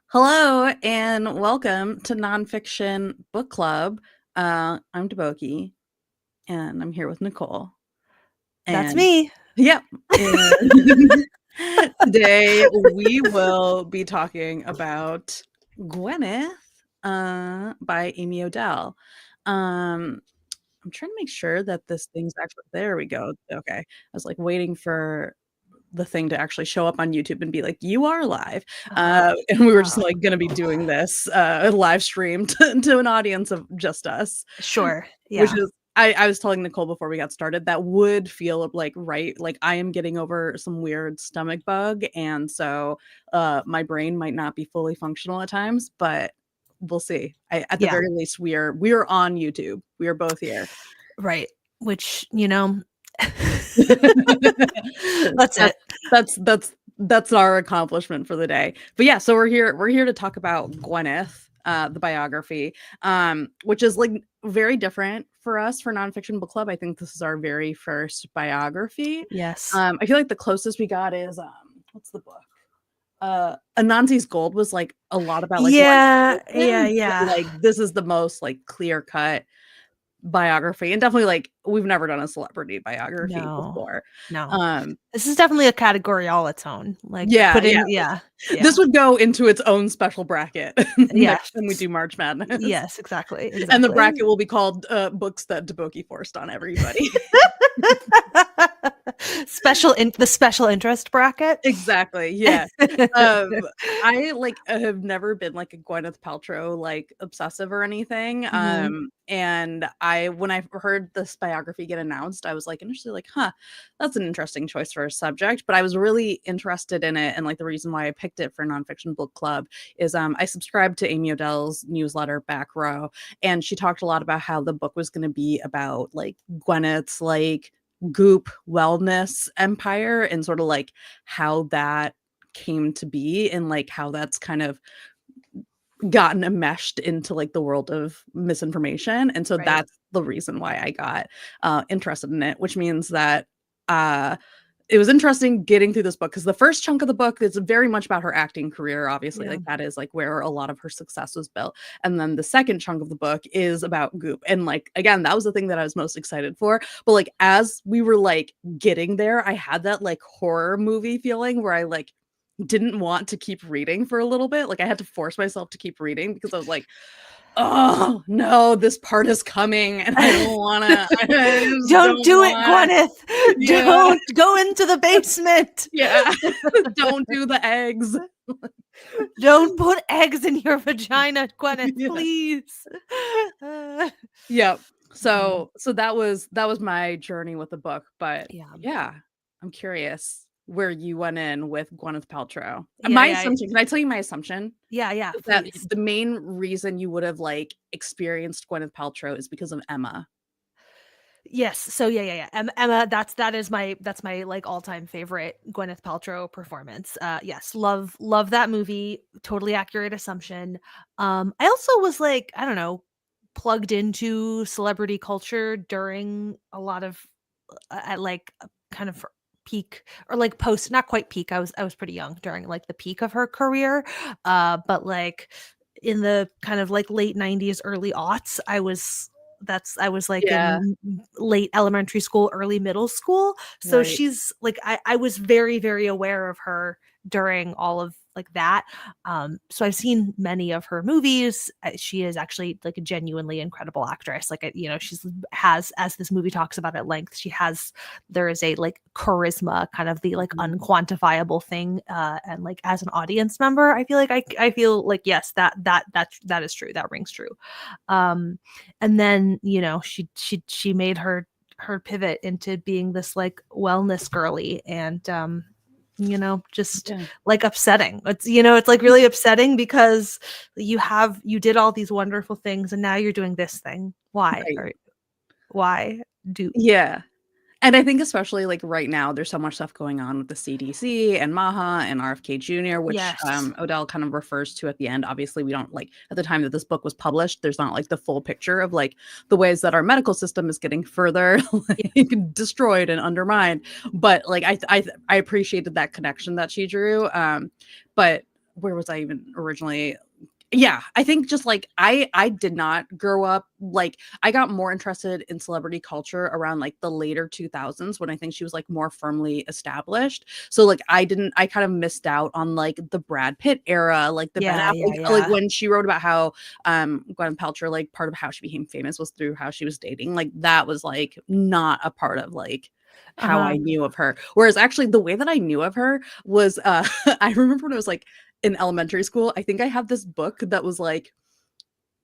Hello and welcome to Nonfiction Book Club. I'm Deboki and I'm here with Nicole. That's And me. yep, and today we will be talking about Gwyneth by Amy Odell. I'm trying to make sure that this thing's actually there we go. Okay. I was like waiting for the thing to actually show up on YouTube and be like, you are live. And we were just like going to be doing this live stream to an audience of just us, Sure. which Yeah. is, I was telling Nicole before we got started, that would feel like right. Like I am getting over some weird stomach bug. And so my brain might not be fully functional at times, but we'll see. At the Yeah. very least, we're on YouTube. We are both here. Right. Which, that's that's it. that's our accomplishment for the day. But yeah, so we're here to talk about Gwyneth, the biography, which is like very different for us for Nonfiction Book Club. I think this is our very first biography. Yes. I feel like the closest we got is what's the book? Anansi's Gold was like a lot about like Yeah. women, Yeah. but, Yeah. like this is the most like clear cut biography, and definitely like we've never done a celebrity biography No. before. No. um This is definitely a category all its own. Like yeah, put yeah, in, yeah. this Yeah. would go into its own special bracket next Yes. time we do March Madness. Yes, exactly. And the Exactly. bracket will be called books that Deboki forced on everybody. The special interest bracket. Exactly, yeah. um I like have never been like a Gwyneth Paltrow like obsessive or anything. Mhm. And I when I heard this biography get announced, I was like initially like, huh, that's an interesting choice for a subject. But I was really interested in it, and like the reason why I picked it for Nonfiction Book Club is I subscribed to Amy Odell's newsletter Back Row, and she talked a lot about how the book was going to be about like Gwyneth's like goop wellness empire, and sort of like how that came to be, and like how that's kind of gotten enmeshed into like the world of misinformation. And so Right. that's the reason why I got interested in it, which means that uh it was interesting getting through this book because the first chunk of the book is very much about her acting career. Obviously, Yeah. like that is like where a lot of her success was built. And then the second chunk of the book is about Goop. And like, again, that was the thing that I was most excited for. But like, as we were like getting there, I had that like horror movie feeling where I like didn't want to keep reading for a little bit. Like, I had to force myself to keep reading because I was like, oh no, this part is coming and I don't want to. I just Don't don't do it, want. Gwyneth. Yeah. Don't go into the basement. Yeah. Don't do the eggs. Don't put eggs in your vagina, Gwyneth, Yeah. please. Yep. Mhm. So that was my journey with the book. But Yeah. yeah, I'm curious where you went in with Gwyneth Paltrow. Yeah, My yeah. assumption, can I tell you my assumption? Yeah, yeah, Is that please. the main reason you would have like experienced Gwyneth Paltrow is because of Emma. Yes. So yeah. Emma, that's my like all-time favorite Gwyneth Paltrow performance. Yes, love that movie. Totally accurate assumption. I also was like, I don't know, plugged into celebrity culture during a lot of at like kind of peak or like post, not quite peak. I was pretty young during like the peak of her career. But like in the kind of like late 90s, early aughts, I was like Yeah, in late elementary school, early middle school. So right. she's like I was very, very aware of her during all of like that. So I've seen many of her movies. She is actually like a genuinely incredible actress. Like she's has, as this movie talks about at length, there is a like charisma, kind of the like Mhm. unquantifiable thing. And like as an audience member, I feel like I feel like yes, that is true. That rings true. And then she made her pivot into being this like wellness girly, and just Yeah, like upsetting. It's like really upsetting because you did all these wonderful things and now you're doing this thing. Why? right. Or why do Yeah. And I think especially like right now, there's so much stuff going on with the CDC and Maha and RFK Jr., which Yes. Odell kind of refers to at the end. Obviously, we don't like at the time that this book was published, there's not like the full picture of like the ways that our medical system is getting further like destroyed and undermined. But like I appreciated that connection that she drew. But where was I even originally? Yeah, I think just like I did not grow up like I got more interested in celebrity culture around like the later 2000s when I think she was like more firmly established. So like I kind of missed out on like the Brad Pitt era, like the Ben Yeah, Affleck, yeah, like yeah. when she wrote about how Gwyneth Paltrow, like part of how she became famous was through how she was dating. Like that was like not a part of like how Uh-huh. I knew of her. Whereas actually the way that I knew of her was I remember when I was like in elementary school, I think I had this book that was like,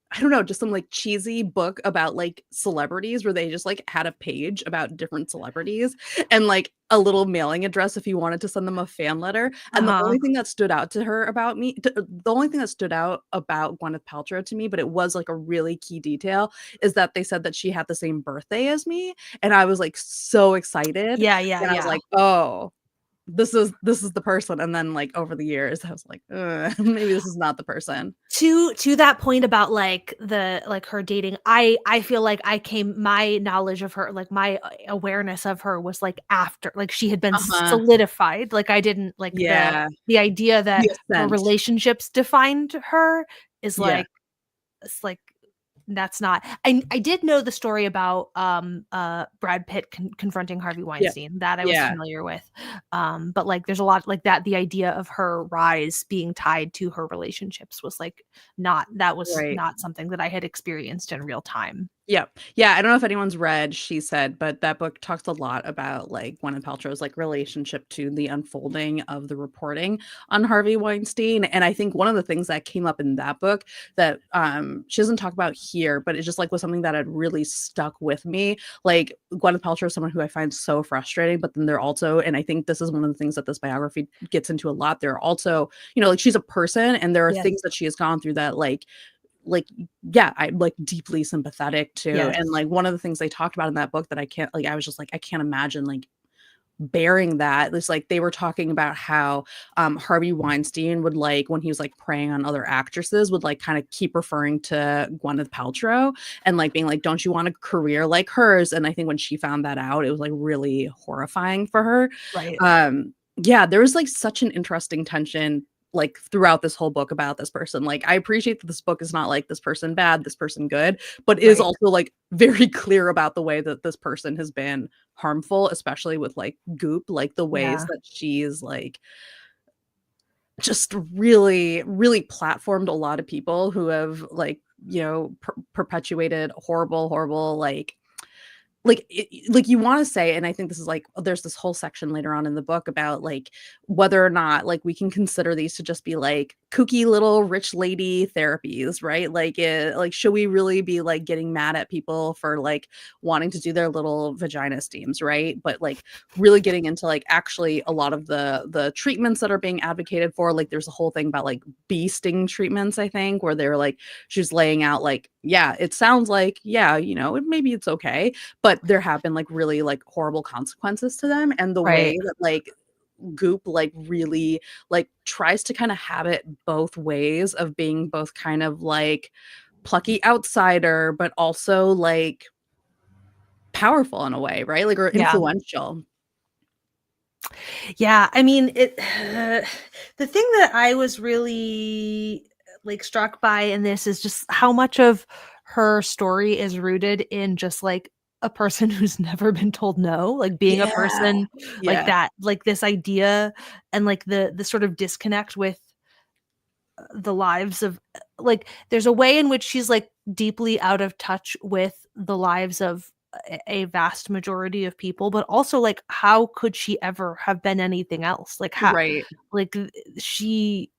I don't know, just some like cheesy book about like celebrities where they just like had a page about different celebrities and like a little mailing address if you wanted to send them a fan letter. And the Uh-huh. only thing that stood out to her about me, the only thing that stood out about Gwyneth Paltrow to me, but it was like a really key detail, is that they said that she had the same birthday as me. And I was like so excited. Yeah, yeah, And I was yeah. like, oh, this is the person. And then like over the years, I was like, maybe this is not the person. To that point about like the like her dating, I feel like I came my knowledge of her, like my awareness of her was like after like she had been Uh-huh. solidified. Like I didn't like Yeah. the idea that The her ascent. relationships defined her is Yeah. like it's like that's not I did know the story about, Brad Pitt confronting Harvey Yeah. Weinstein, that I was Yeah. familiar with, but, like, there's a lot like that the idea of her rise being tied to her relationships was, like, not that was Right. not something that I had experienced in real time. Yeah. Yeah, I don't know if anyone's read She Said, but that book talks a lot about, like, Gwyneth Paltrow's, like, relationship to the unfolding of the reporting on Harvey Weinstein, and I think one of the things that came up in that book that, she doesn't talk about here, but it just, like, was something that had really stuck with me. Like, Gwyneth Paltrow is someone who I find so frustrating, but then they're also, and I think this is one of the things that this biography gets into a lot, they're also, like, she's a person, and there are Yes. things that she has gone through that, like yeah, I'm like deeply sympathetic to. Yes. And like one of the things they talked about in that book that I can't like I was just like I can't imagine like bearing that. It's like they were talking about how Harvey Weinstein would like when he was like preying on other actresses would like kind of keep referring to Gwyneth Paltrow and like being like, don't you want a career like hers? And I think when she found that out, it was like really horrifying for her. Right. Yeah, there was like such an interesting tension like throughout this whole book about this person. Like I appreciate that this book is not like this person bad, this person good, but is Right. also like very clear about the way that this person has been harmful, especially with like Goop, like the ways Yeah. that she's like just really, really platformed a lot of people who have like, perpetuated horrible, horrible like you wanna say, and I think this is like there's this whole section later on in the book about like whether or not like we can consider these to just be like kooky little rich lady therapies, right? Like should we really be like getting mad at people for like wanting to do their little vagina steams, right? But like really getting into like actually a lot of the treatments that are being advocated for, like there's a whole thing about like bee sting treatments, I think, where they're like she's laying out like, yeah, it sounds like, yeah, maybe it's okay, but there have been like really like horrible consequences to them, and the Right. way that like Goop like really like tries to kind of have it both ways of being both kind of like plucky outsider but also like powerful in a way, right? Like or Yeah. influential. Yeah, I mean, it the thing that I was really, like, struck by in this is just how much of her story is rooted in just, like, a person who's never been told no, like, being a Yeah. person like Yeah. that, like, this idea and, like, the sort of disconnect with the lives of like, there's a way in which she's, like, deeply out of touch with the lives of a vast majority of people, but also, like, how could she ever have been anything else? Like, how Right. like, she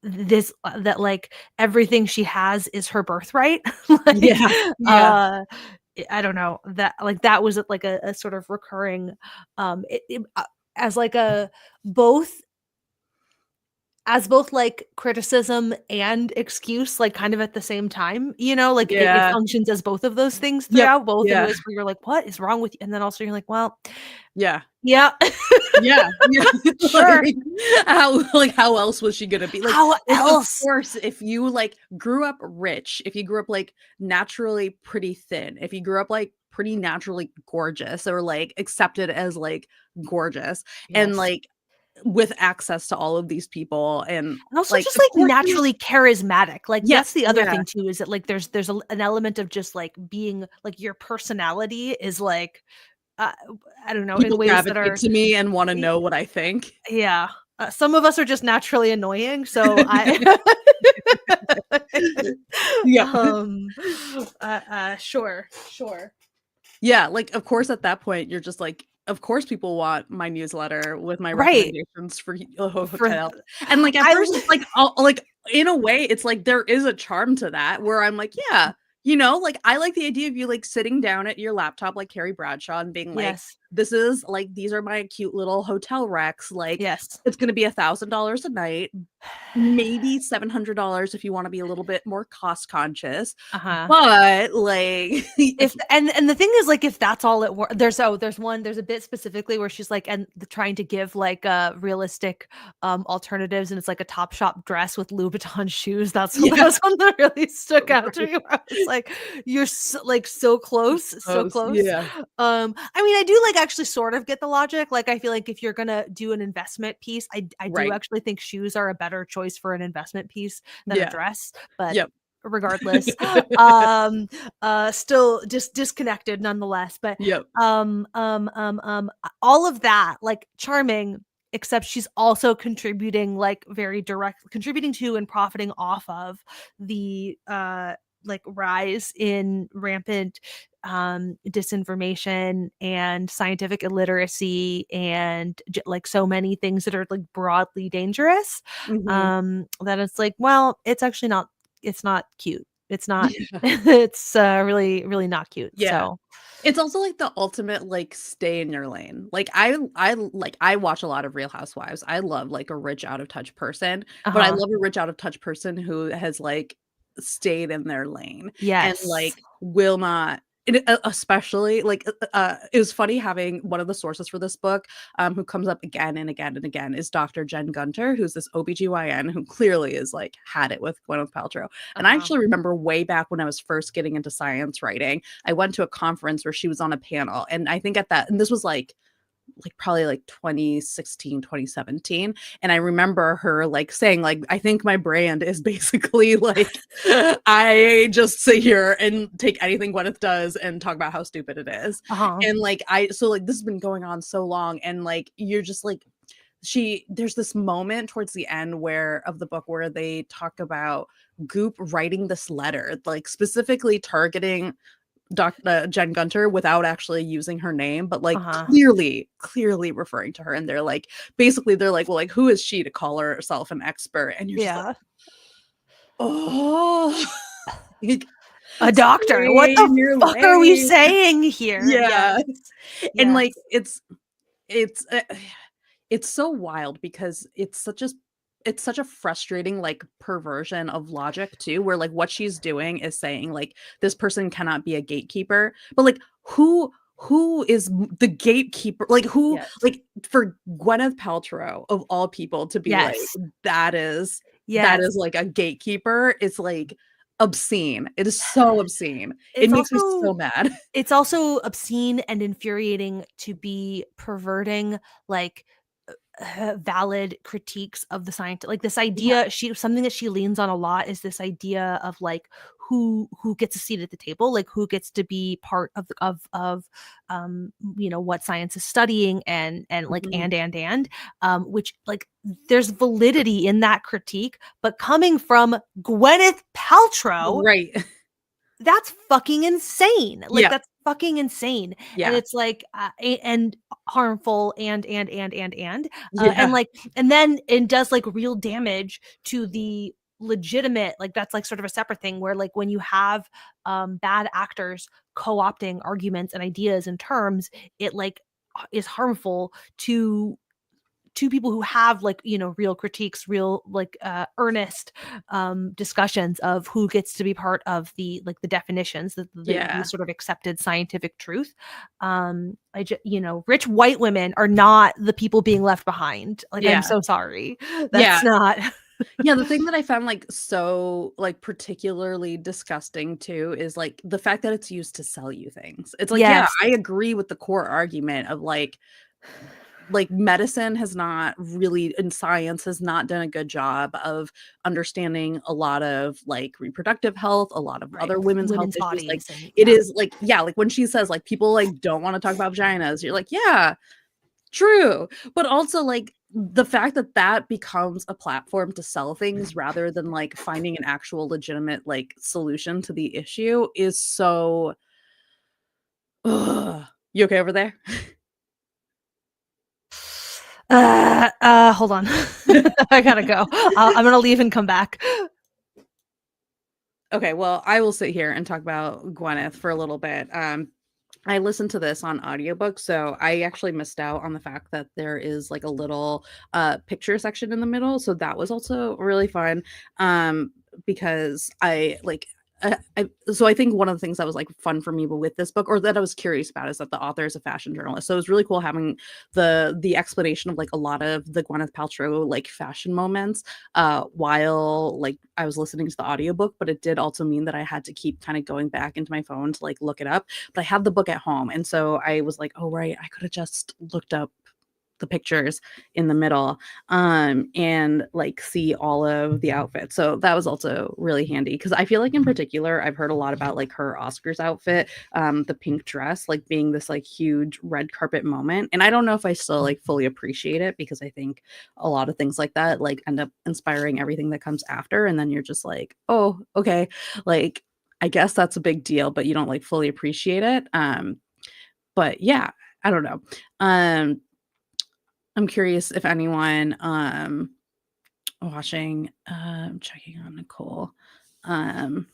this that, like, everything she has is her birthright, like, Yeah. Yeah. uh, I don't know, that like, that was, like, a sort of recurring, as, like, a both like, criticism and excuse, like, kind of at the same time, like, it Yeah. functions as both of those things Yep. throughout, both in Yeah. ways where you're like, "What is wrong with you?" And then also you're like, "Well, Yeah. yeah, Yeah, yeah. sure. How else was she gonna be? How Like, of else?" course, if you, like, grew up rich, if you grew up, like, naturally pretty thin, if you grew up, like, pretty naturally gorgeous or, like, accepted as, like, gorgeous, and, Yes. like, with access to all of these people, and And also like, just, of like, course she naturally charismatic, like, that's yes, the other yeah. thing too, is that, like, there's an element of just, like, being like, your personality is, like, uh, I don't know, in People ways that gravitate are to me and wanna y know what I think. yeah. Some of us are just naturally annoying, so I Yep. um, sure, sure. Yeah, like, of course, at that point, you're just like, of course people want my newsletter with my Right. recommendations for For hotels, and, like, at I first, it's like, like, in a way, it's like there is a charm to that where I'm like, "Yeah," like, I like the idea of you, like, sitting down at your laptop like Carrie Bradshaw and being like, Yes. "This is like, these are my cute little hotel recs, like, Yes. it's gonna be $1,000 a night, maybe $700 if you wanna be a little bit more cost conscious, Uh-huh. but, like" If and the thing is, like, if that's all it were there's a bit specifically where she's, like, trying to give, like, realistic, alternatives, and it's, like, a Topshop dress with Louboutin shoes. That Yeah. was one that really stuck out to Right. me, where I was like, "You're so close, so Close, close." yeah. I mean, I do, like, actually sort of get the logic, like, I feel like if you're gonna do an investment piece, I do Right. actually think shoes are a better choice for an investment piece than a Yeah. dress, but Yep. regardless, um, still just disconnected nonetheless, but, Yep. all of that, like, charming, except she's also contributing, like, very direct contributing to and profiting off of the, like, rise in rampant, disinformation and scientific illiteracy and like, so many things that are, like, broadly dangerous, Mhm. that it's like, well, it's not cute. It's not Yeah. it's, really, really not cute, Yeah. so It's also, like, the ultimate, like, stay in your lane. Like, I watch a lot of Real Housewives. I love, like, a rich, out of touch person, but I uh-huh. love a rich, out of touch person who has, like, stayed in their lane and, Yes. like, will not and, especially, like, it was funny having one of the sources for this book, who comes up again and again and again is Dr. Jen Gunter, who's this OBGYN who clearly is, like, had it with Gwyneth Paltrow, and I Uh-huh. actually remember way back when I was first getting into science writing, I went to a conference where she was on a panel, and I think at that and this was probably like 2016, 2017, and I remember her, like, saying, like, "I think my brand is basically, like, I just sit here and take anything Gwyneth does and talk about how stupid it is." Uh-huh. And, like, this has been going on so long, and, like, you're just like there's this moment towards the end where of the book where they talk about Goop writing this letter, like, specifically targeting Jen Gunter without actually using her name, but, like, Uh-huh. clearly referring to her, and they're like basically, they're like, "Well, like, who is she to call herself an expert?" And you're just like, Yeah. "Oh, like, A doctor. What stay the in your fuck are we lane." saying here? Yes. Yeah, and, Yes. like, it's, it's so wild because it's such a frustrating, like, perversion of logic too, where, like, what she's doing is saying, like, this person cannot be a gatekeeper, but, like, who is the gatekeeper? Like, who Yes. like, for Gwyneth Paltrow, of all people, to be like, Yes. that is that Yes. is, like, a gatekeeper, it's, like, obscene. It is so obscene. It It's makes me also so mad. it's also obscene and infuriating to be perverting, like, valid critiques of the science, like, this Yeah. idea she something that she leans on a lot is this idea of, like, who gets a seat at the table, like, who gets to be part of what science is studying, and, like, Mhm. which, like, there's validity in that critique, but coming from Gwyneth Paltrow, Right. that's fucking insane. Like, Yeah. that's fucking insane. And Yeah. it's like, and harmful and Yeah. like, and then it does, like, real damage to the legitimate, like, that's, like, sort of a separate thing where, like, when you have bad actors co-opting arguments and ideas and terms, it, like, is harmful to people who have, like, real critiques, real, like, earnest discussions of who gets to be part of the, like, the definitions, the Yeah. sort of accepted scientific truth. Rich white women are not the people being left behind, like, I'm Yeah. so sorry. Yeah. That's not Yeah, the thing that I found, like, so, like, particularly disgusting too is, like, the fact that it's used to sell you things. It's like, yeah, Yes. I agree with the core argument of, like, like medicine has not really, and science has not done a good job of understanding a lot of like reproductive health, a lot of Right. other women's health Women's issues. Like bodies and it yeah. is like, yeah, like when she says like people like don't want to talk about vaginas, you're like, yeah, true. But also like the fact that that becomes a platform to sell things rather than like finding an actual legitimate like solution to the issue is so. Ugh. You okay over there? Hold on. I gotta go. I'm gonna leave and come back. Okay, well, I will sit here and talk about Gwyneth for a little bit. I listened to this on audiobook, so I actually missed out on the fact that there is like a little picture section in the middle. So that was also really fun. Because I like so I think one of the things that was like fun for me with this book, or that I was curious about, is that the author is a fashion journalist. So it was really cool having the explanation of like a lot of the Gwyneth Paltrow like fashion moments while like I was listening to the audiobook, but it did also mean that I had to keep kind of going back into my phone to like look it up. But I had the book at home, and so I was like, oh right, I could have just looked up the pictures in the middle and like see all of the outfits. So that was also really handy because I feel like in particular I've heard a lot about like her Oscars outfit, the pink dress like being this like huge red carpet moment. And I don't know if I still like fully appreciate it because I think a lot of things like that like end up inspiring everything that comes after, and then you're just like, oh, okay, like I guess that's a big deal, but you don't like fully appreciate it. But yeah, I don't know. I'm curious if anyone watching checking on Nicole. Um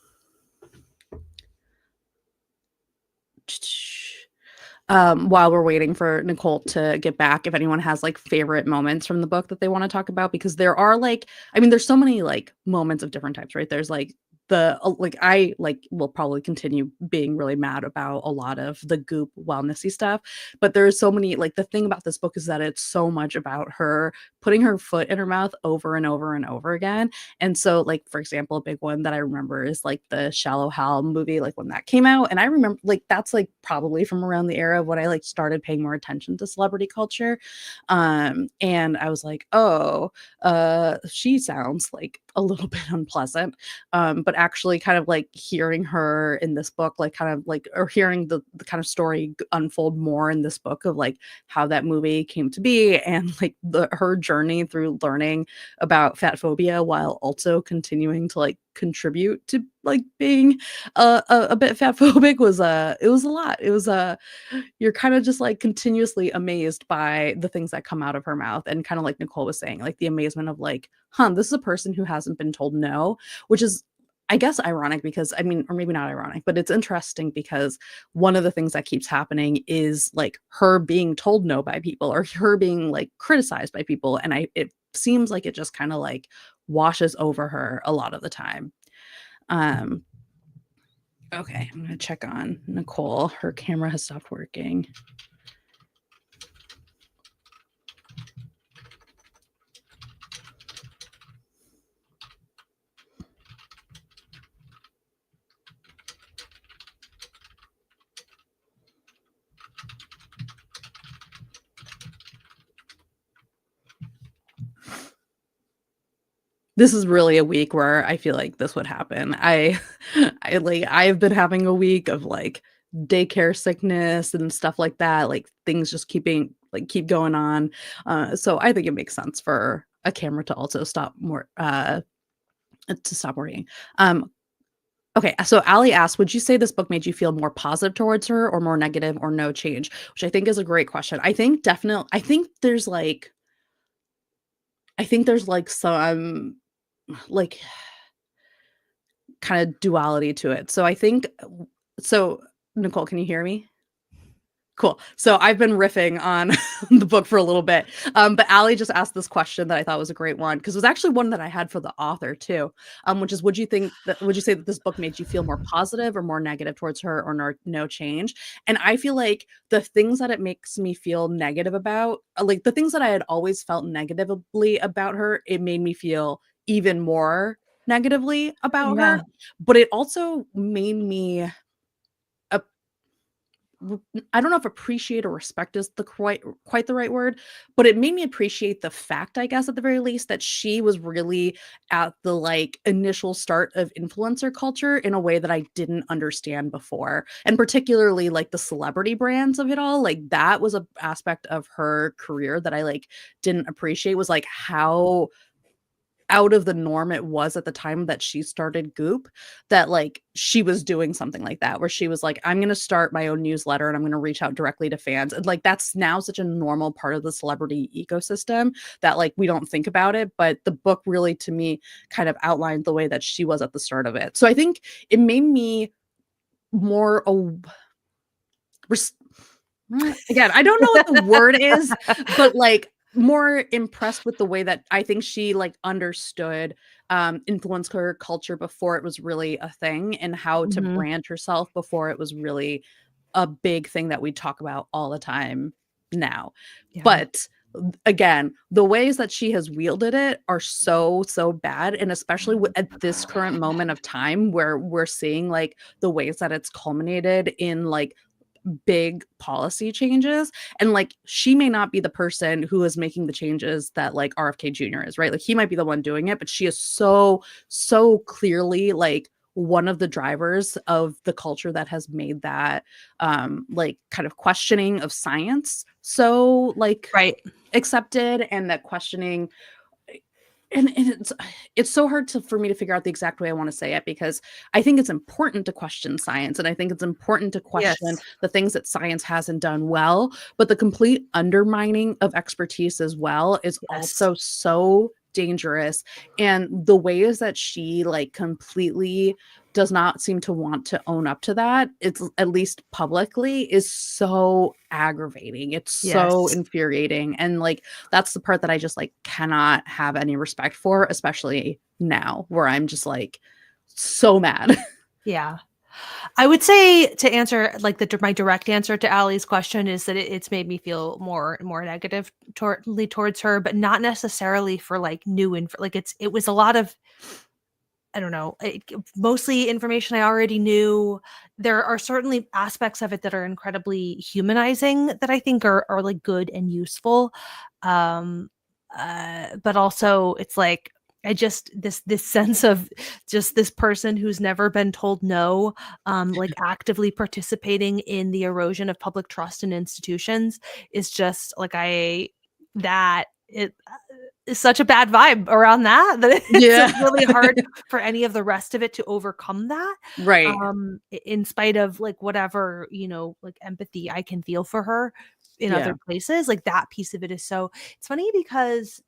while we're waiting for Nicole to get back, if anyone has like favorite moments from the book that they want to talk about, because there are like, I mean, there's so many like moments of different types, right? There's like the like I like will probably continue being really mad about a lot of the goop wellnessy stuff, but there's so many like the thing about this book is that it's so much about her putting her foot in her mouth over and over and over again. And so like for example, a big one that I remember is like the Shallow Hal movie, like when that came out, and I remember like that's like probably from around the era of when I like started paying more attention to celebrity culture. And I was like, oh, she sounds like a little bit unpleasant. But actually kind of like hearing her in this book, like kind of like, or hearing the kind of story unfold more in this book of like how that movie came to be, and like her journey through learning about fat phobia while also continuing to like contribute to like being a bit fat phobic was it was a lot. It was you're kind of just like continuously amazed by the things that come out of her mouth, and kind of like Nicole was saying, like the amazement of like, huh, this is a person who hasn't been told no, which is, I guess, ironic because I mean, or maybe not ironic, but it's interesting because one of the things that keeps happening is like her being told no by people, or her being like criticized by people, and it seems like it just kind of like washes over her a lot of the time. um okay, I'm gonna check on Nicole. Her camera has stopped working. This is really a week where I feel like this would happen. I like I've been having a week of like daycare sickness and stuff like that, like things just keep going on. So I think it makes sense for a camera to also stop more to stop working. Um okay, so Ali asked, would you say this book made you feel more positive towards her or more negative or no change? Which I think is a great question. I think there's like some like kind of duality to it. So I think so Nicole, can you hear me? Cool. So I've been riffing on the book for a little bit. But Allie just asked this question that I thought was a great one because it was actually one that I had for the author too. Which is, would you say that this book made you feel more positive or more negative towards her, or no change? And I feel like the things that it makes me feel negative about, like the things that I had always felt negatively about her, it made me feel even more negatively about Yeah. her. But it also made me I don't know if appreciate or respect is the quite the right word, but it made me appreciate the fact, I guess, at the very least, that she was really at the like initial start of influencer culture in a way that I didn't understand before. And particularly like the celebrity brands of it all, like that was a aspect of her career that I like didn't appreciate, was like how out of the norm it was at the time that she started Goop, that like she was doing something like that where she was like, I'm going to start my own newsletter and I'm going to reach out directly to fans. And like that's now such a normal part of the celebrity ecosystem that like we don't think about it, but the book really to me kind of outlined the way that she was at the start of it. So I think it made me more again, I don't know what the word is, but like more impressed with the way that I think she like understood influencer culture before it was really a thing, and how to Mhm. brand herself before it was really a big thing that we talk about all the time now. Yeah. But again, the ways that she has wielded it are so bad, and especially at this current moment of time where we're seeing like the ways that it's culminated in like big policy changes, and like she may not be the person who is making the changes that like RFK Jr. is, right? Like he might be the one doing it, but she is so clearly like one of the drivers of the culture that has made that like kind of questioning of science so like Right. accepted, and that questioning, and it's so hard to for me to figure out the exact way I want to say it, because I think it's important to question science, and I think it's important to question Yes. the things that science hasn't done well, but the complete undermining of expertise as well is Yes. also so dangerous. And the ways that she like completely does not seem to want to own up to that, it's at least publicly, is so aggravating. It's so Yes. infuriating. And like that's the part that I just like cannot have any respect for, especially now where I'm just like so mad. Yeah. I would say, to answer like my direct answer to Allie's question, is that it's made me feel more negative towards her, but not necessarily for like new info. Like it was a lot of, I don't know, mostly information I already knew. There are certainly aspects of it that are incredibly humanizing that I think are like good and useful. Um, but also it's like I just this sense of just this person who's never been told no, like actively participating in the erosion of public trust in institutions is just like that it is such a bad vibe around that it's Yeah. really hard for any of the rest of it to overcome that, Right. in spite of like whatever, like empathy I can feel for her in Yeah. other places. Like that piece of it is so, it's funny because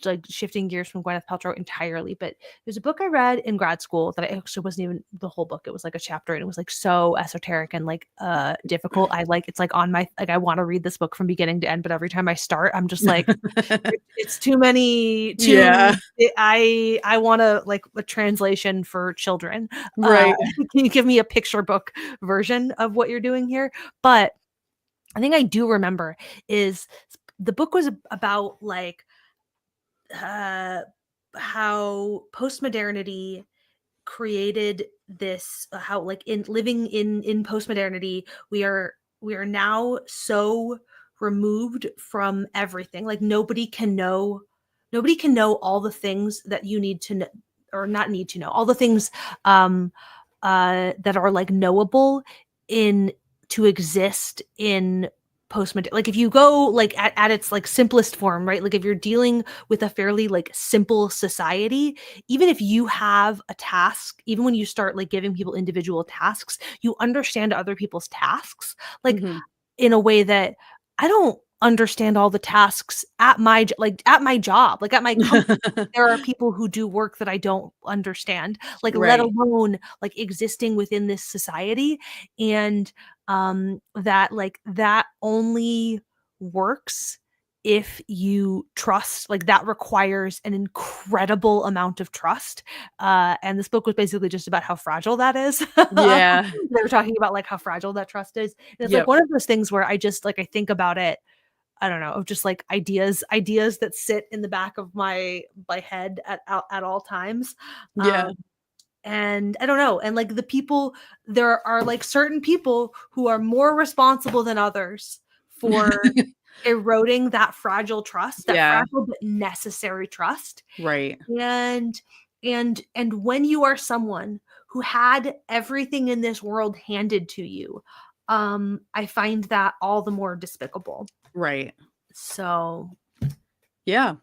like shifting gears from Gwyneth Paltrow entirely, but there's a book I read in grad school that I actually wasn't even the whole book. It was like a chapter, and it was like so esoteric and like difficult. It's like on my, like I want to read this book from beginning to end, but every time I start, I'm just like it's too many Yeah. I want to like a translation for children. Right. Can you give me a picture book version of what you're doing here? But I think I do remember is the book was about like uh, how postmodernity created this, how like in living in postmodernity we are now so removed from everything. Like nobody can know all the things that you need to know, or not need to know all the things um that are like knowable in to exist in postmodern. Like if you go like at its like simplest form, right? Like if you're dealing with a fairly like simple society, even if you have a task, even when you start like giving people individual tasks, you understand other people's tasks like Mhm. in a way that I don't understand all the tasks at like at my job, like at my company. There are people who do work that I don't understand, like let Right. alone like existing within this society. And that only works if you trust. Like that requires an incredible amount of trust. And this book was basically just about how fragile that is. Yeah. They were talking about like how fragile that trust is. And it's like Yep. one of those things where I just like I think about it, I don't know, of just like ideas that sit in the back of my head at all times. Yeah. Um and I don't know, and like the people, there are like certain people who are more responsible than others for eroding that fragile trust, that Yeah, fragile but necessary trust. right. And when you are someone who had everything in this world handed to you, I find that all the more despicable. Right. So Yeah.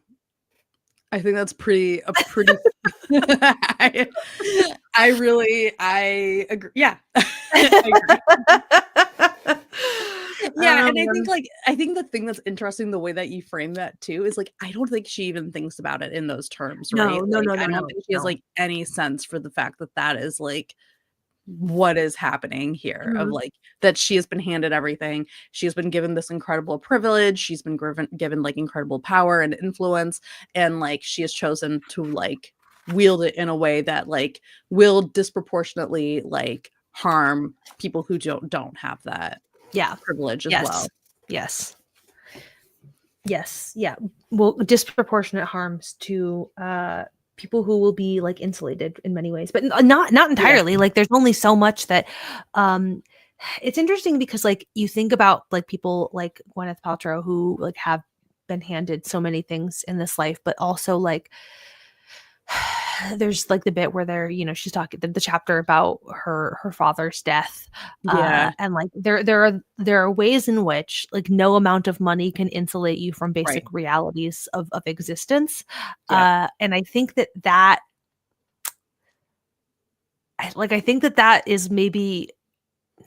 I think that's pretty I I agree. Yeah. I agree. Yeah, and um, I think the thing that's interesting the way that you frame that too is, like, I don't think she even thinks about it in those terms, right? no, no, Like, no, I no, don't no, think she has, no. like, any sense for the fact that that is, like, what is happening here of, Mhm. like, that she has been handed everything. She has been given this incredible privilege. She's been given, like, incredible power and influence, and, like, she has chosen to, like, wield it in a way that, like, will disproportionately, like, harm people who don't have that Yeah. privilege as Yes. well. Yes. Yes. Yeah. Well, disproportionate harms to people who will be like insulated in many ways, but not Yeah, entirely. Like there's only so much that um it's interesting because like you think about like people like Gwyneth Paltrow who like have been handed so many things in this life, but also like there's like the bit where they're, she's talking the chapter about her father's death, yeah, and like there are ways in which like no amount of money can insulate you from right, basic realities of existence, yeah, and I think that I think that is maybe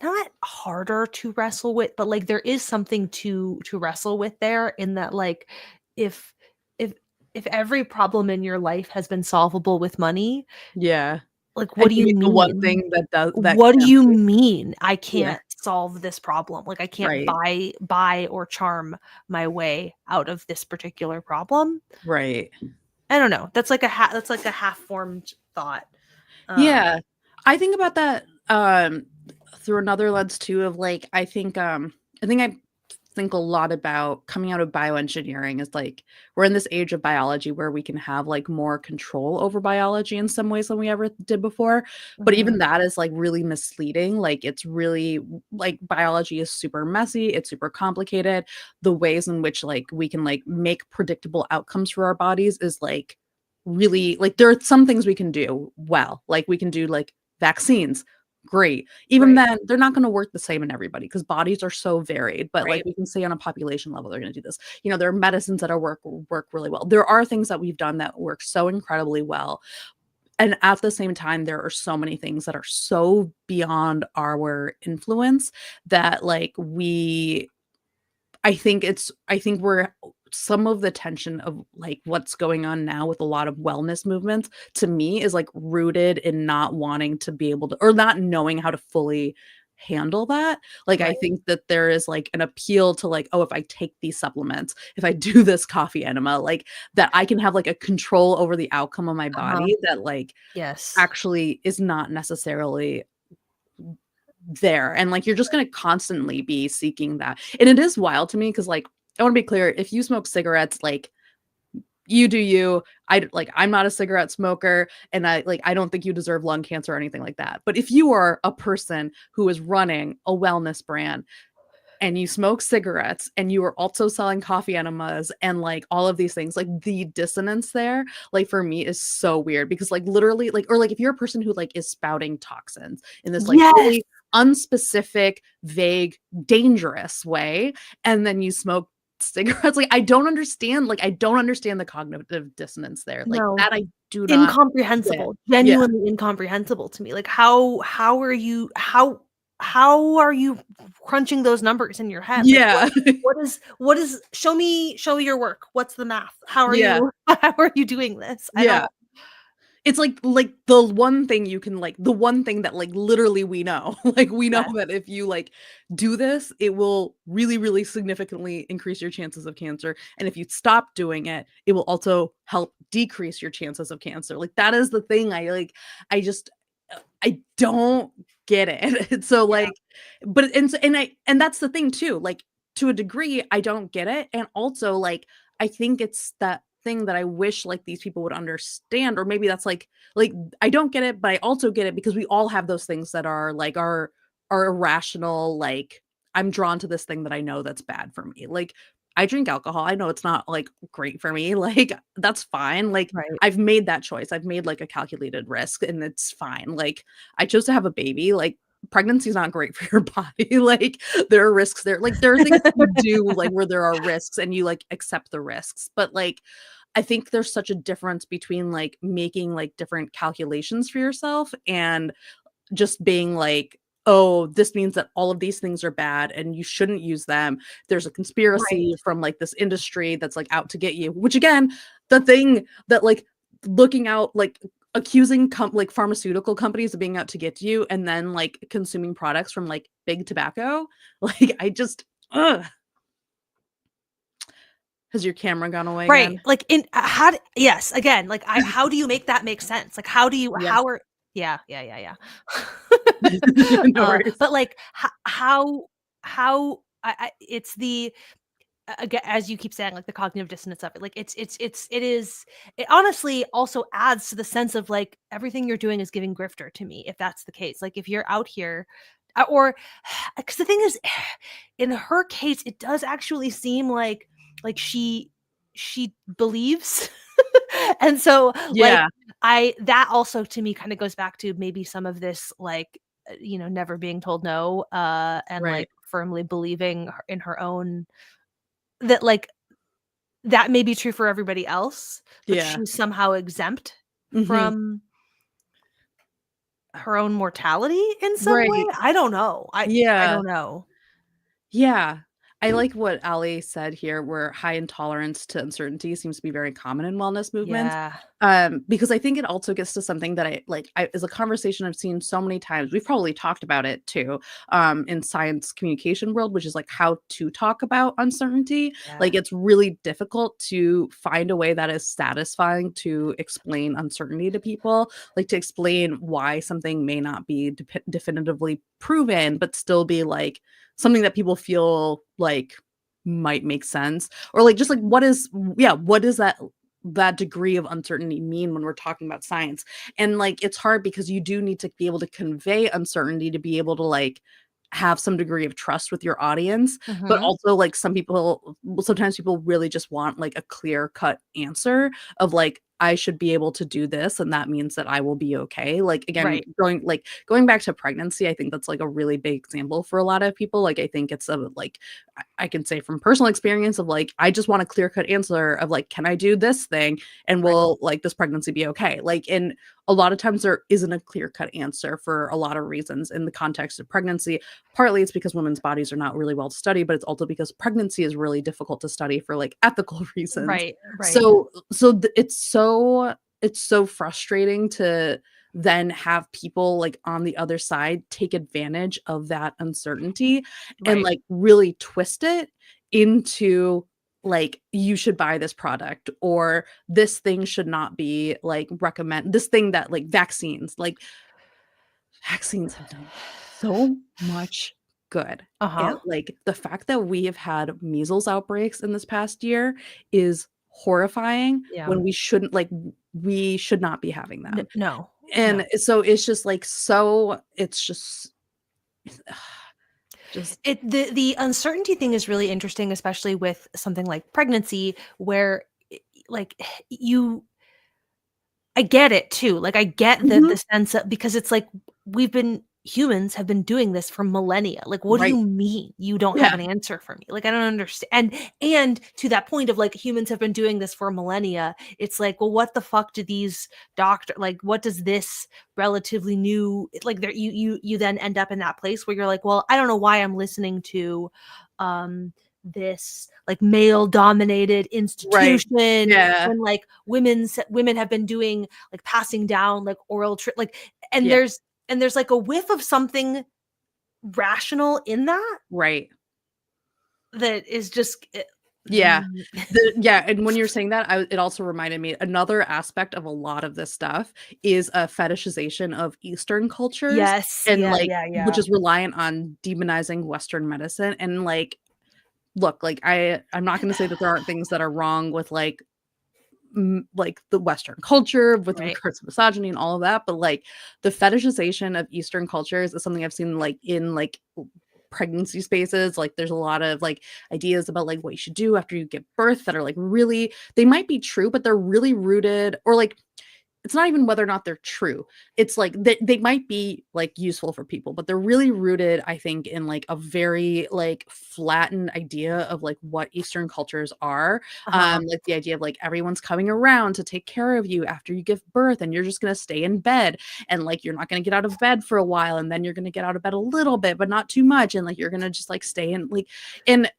not harder to wrestle with, but like there is something to wrestle with there, in that like if if if every problem in your life has been solvable with money, yeah, like, and what do you you mean the one mean? thing that What do can't you be. mean I Yeah, can't solve this problem? Like, I can't right, buy or charm my way out of this particular problem? right. I don't know. That's like a half-formed thought. Yeah. I think about that, through another lens too of, like, I think a lot about coming out of bioengineering is, like, we're in this age of biology where we can have, like, more control over biology in some ways than we ever did before, but even Mhm. that is, like, really misleading, like, it's really like, biology is super messy, it's super complicated. The ways in which, like, we can, like, make predictable outcomes for our bodies is, like, really like, there are some things we can do well, like, we can do, like, vaccines, great. Even Right, then, they're not gonna work the same in everybody because bodies are so varied, but, like, right. we can say on a population level, they're gonna do this. There are medicines that are work really well. There are things that we've done that work so incredibly well, and at the same time, there are so many things that are so beyond our influence that, like, I think we're some of the tension of, like, what's going on now with a lot of wellness movements, to me, is, like, rooted in not wanting to be able to or not knowing how to fully handle that. Like, I Right. think that there is, like, an appeal to, like, "Oh, if I take these supplements, if I do this coffee enema, like, that I can have, like, a control over the outcome of my Uh-huh. body that, like, Yes. actually is not necessarily there, and, like, you're just gonna constantly be seeking that, and it is wild to me because, like, I wanna be clear, if you smoke cigarettes, like, you do you. I'm not a cigarette smoker, and I don't think you deserve lung cancer or anything like that, but if you are a person who is running a wellness brand and you smoke cigarettes and you are also selling coffee enemas and, like, all of these things, like, the dissonance there, like, for me is so weird because, like, literally, like or, like, if you're a person who, like, is spouting toxins in this, like, Yes! really unspecific, vague, dangerous way, and then you smoke cigarettes, like, I don't understand the cognitive dissonance there, like, No. that I do not get. Incomprehensible, Yeah. genuinely incomprehensible to me. Like, how are you crunching those numbers in your head? Like, Yeah. what is show me your work. What's the math? How are Yeah. you how are you doing this? I don't. Yeah. It's like the one thing you can like the one thing that, like, literally we know. Like, we know Yes. that if you, like, do this, it will really, really significantly increase your chances of cancer, and if you stop doing it, it will also help decrease your chances of cancer. Like, that is the thing I just I don't get it. And so, Yeah. like but and that's the thing too, like, to a degree, I don't get it, and also, like, I think it's that thing that I wish like these people would understand, or maybe that's like I don't get it, but I also get it because we all have those things that are like our irrational, like I'm drawn to this thing that I know that's bad for me. Like I drink alcohol. I know it's not like great for me. Like that's fine. Like Right. I've made that choice. I've made like a calculated risk and it's fine. Like I chose to have a baby. Like pregnancy is not great for your body. Like there are risks there. Like there are things you do like where there are risks and you like accept the risks. But like I think there's such a difference between like making like different calculations for yourself and just being like, "Oh, this means that all of these things are bad and you shouldn't use them. There's a Right. conspiracy from like this industry that's like out to get you." Which again, the thing that like looking out like accusing like pharmaceutical companies of being out to get you and then like consuming products from like big tobacco, like I just ugh. Has your camera gone away Right, again? like, in how d yes, again, like, I how do you make that make sense? Like, how do you Yeah. how are yeah, yeah, yeah, yeah. No worries. But, like, how I it's the aga as you keep saying, like, the cognitive dissonance of it, like, it honestly also adds to the sense of, like, everything you're doing is giving grifter to me, if that's the case, like, if you're out here or because the thing is, in her case, it does actually seem like she believes. And so, like, Yeah, I that also to me kinda goes back to maybe some of this, like, never being told no, and, right. like, firmly believing in her own that, like, that may be true for everybody else, but Yeah. she's somehow exempt Mhm. from her own mortality in some way? Right. I don't know. I Yeah. don't know. Yeah. I like what Ali said here, where high intolerance to uncertainty seems to be very common in wellness movements. Yeah. Because I think it also gets to something that I is a conversation I've seen so many times. We've probably talked about it too, in science communication world, which is like how to talk about uncertainty. Yeah. Like it's really difficult to find a way that is satisfying to explain uncertainty to people, like to explain why something may not be definitively proven, but still be like something that people feel like might make sense or like just like what is that degree of uncertainty mean when we're talking about science. And like it's hard because you do need to be able to convey uncertainty to be able to like have some degree of trust with your audience, but Mhm. also like sometimes people really just want like a clear cut answer of like I should be able to do this and that means that I will be okay. Like again, Right. going back to pregnancy, I think that's like a really big example for a lot of people. Like I think it's a like I can say from personal experience of like I just want a clear cut answer of like can I do this thing and Right. will like this pregnancy be okay? Like and a lot of times there isn't a clear cut answer for a lot of reasons in the context of pregnancy. Partly it's because women's bodies are not really well studied, but it's also because pregnancy is really difficult to study for like ethical reasons. Right. Right. So it's so frustrating to then have people like on the other side take advantage of that uncertainty and Right. like really twist it into like you should buy this product or this thing should not be like recommend this thing that like vaccines have done so much good. And, Uh-huh. like, the fact that we have had measles outbreaks in this past year is horrifying Yeah. when we shouldn't like, we should not be having them. No. No. And so it's just, like, so it's just The uncertainty thing is really interesting, especially with something like pregnancy, where like you I get it too. Like I get the Mhm. sense of because it's like humans have been doing this for millennia. Like what do Right. you mean you don't have Yeah. an answer for me? Like I don't understand. And to that point of like humans have been doing this for millennia, it's like, well what the fuck do these like what does this relatively new like there you then end up in that place where you're like, well, I don't know why I'm listening to this like male dominated Right. institution Yeah. when like women have been doing like passing down like like and Yeah. there's like a whiff of something rational in that Right. that is just Yeah. mm, And when you're saying that, it also reminded me another aspect of a lot of this stuff is a fetishization of Eastern cultures yes, and, yeah, like yeah, which yeah. is reliant on demonizing Western medicine, and, like, look, like, I'm not gonna say that there aren't things that are wrong with, like, like the Western culture with Right. regards to misogyny and all of that, but like the fetishization of Eastern cultures is something I've seen like in like pregnancy spaces. Like there's a lot of like ideas about like what you should do after you give birth that are like really, they might be true, but they're really rooted, or like it's not even whether or not they're true. It's like they might be like useful for people, but they're really rooted, I think, in like a very like flattened idea of like what Eastern cultures are. Uh-huh. Like the idea of like everyone's coming around to take care of you after you give birth, and you're just gonna stay in bed, and like you're not gonna get out of bed for a while, and then you're gonna get out of bed a little bit, but not too much, and like you're gonna just like stay in like and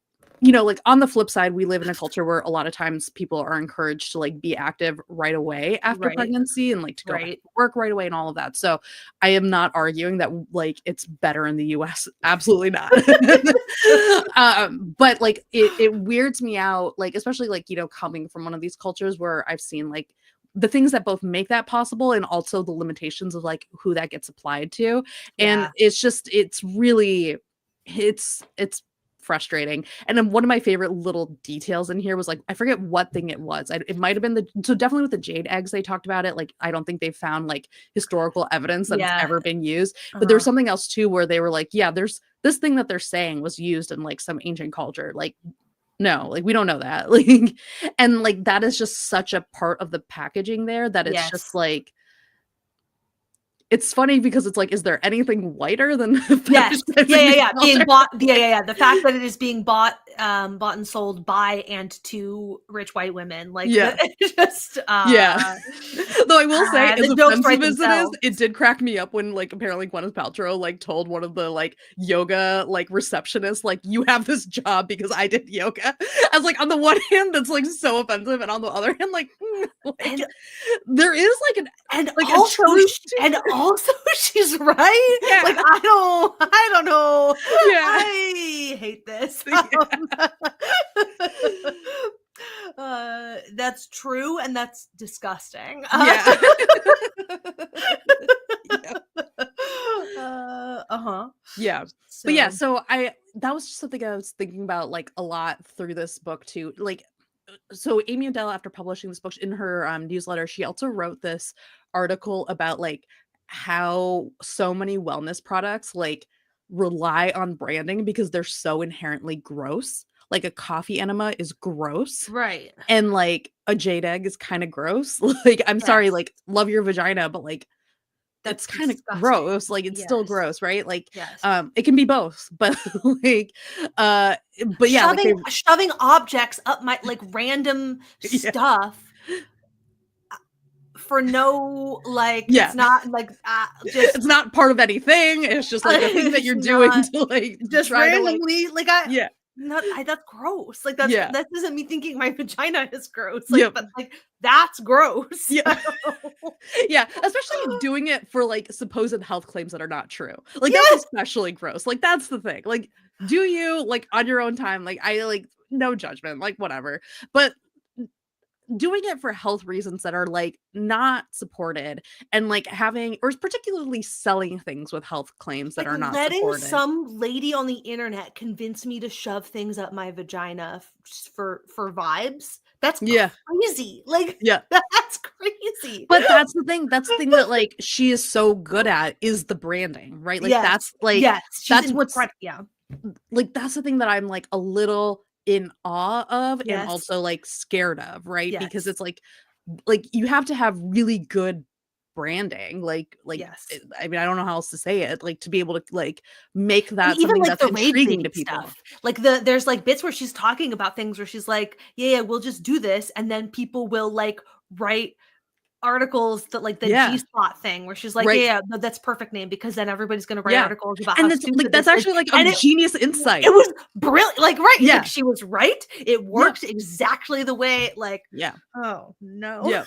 like on the flip side, we live in a culture where a lot of times people are encouraged to like be active right away after Right. pregnancy and like to go back Right. to work right away and all of that. So I am not arguing that like it's better in the US. Absolutely not. But like it weirds me out, like especially like, coming from one of these cultures where I've seen like the things that both make that possible and also the limitations of like who that gets applied to. And Yeah. it's really it's frustrating. And then one of my favorite little details in here was like, I forget what thing it was. It might have been so definitely with the jade eggs, they talked about it. Like, I don't think they've found like historical evidence that it's Yeah. ever been used. But there was Uh-huh. something else too, where they were like, yeah, there's this thing that they're saying was used in like some ancient culture. Like, no, like we don't know that. Like, and like that is just such a part of the packaging there that it's just Yes. like, it's funny because it's like, is there anything whiter than Yes. fetishizing Yeah, yeah, these yeah. Being cultures? bought. Yeah, yeah, yeah. The fact that it is being bought and sold by and to rich white women, like Yeah. just Yeah. Though I will say, as the jokes write offensive as it is, themselves. it did crack me up when, like, apparently Gwyneth Paltrow, like, told one of the, like, yoga, like, receptionists, like, "You have this job because I did yoga." I was like, on the one hand, that's, like, so offensive, and on the other hand, like, like, And there is, and like, a also truth to and it. also she's right. Like Yeah. I don't know. Yeah. I hate this. Yeah. That's true and that's disgusting. Yeah. Yeah. Uh-huh. Yeah. But yeah, So, so that was just something I was thinking about like a lot through this book too. Like so Amy Odell, after publishing this book in her newsletter, she also wrote this article about like how so many wellness products like rely on branding because they're so inherently gross. Like a coffee enema is gross, right. and like a jade egg is kind of gross. Like, I'm sorry, Yes. like love your vagina, but like it's That's kind of disgusting. gross, like, it's still Yes. gross, right? Like, Yes. it can be both, but, like, uh, but yeah, like, they Shoving objects up my like random yeah, stuff for no like yeah. it's not like It's just not part of anything, it's just, like, a thing that it's you're doing not to, like, just try to, like randomly like yeah, that's gross. Like yeah, that doesn't me thinking my vagina is gross. Like yep, but like that's gross. yeah, yeah, especially doing it for, like, supposed health claims that are not true. Like, that's Yes. especially gross, like, that's the thing, like, do you, like, on your own time, like, no judgment, like, whatever, but doing it for health reasons that are like not supported, and like having, or particularly selling things with health claims that Like are not letting supported. some lady on the internet convince me to shove things up my vagina for vibes. That's Yeah. crazy. Like Yeah. that's crazy. But that's the thing that like she is so good at, is the branding, right? Like Yes. Yes. She's that's what's incredible. Yeah. like, that's the thing that I'm like a little in awe of and Yes. also like scared of, right? Because Yes. it's like you have to have really good branding, Yes. I mean, I don't know how else to say it, like to be able to like make And that even something like that's the rage intriguing to bait people. stuff. Like there's like bits where she's talking about things where she's like, yeah, yeah, we'll just do this. And then people will like write articles that like the Yeah. G-spot thing where she's like, "Yeah, Right. yeah, no, that's perfect name because then everybody's gonna write Yeah. articles about how And it's like stupid that's this is." actually like a And genius it insight. was brilliant, like, right, like, Yeah. she was right, it Yeah. worked exactly the way like, Yeah. oh, no. Yeah.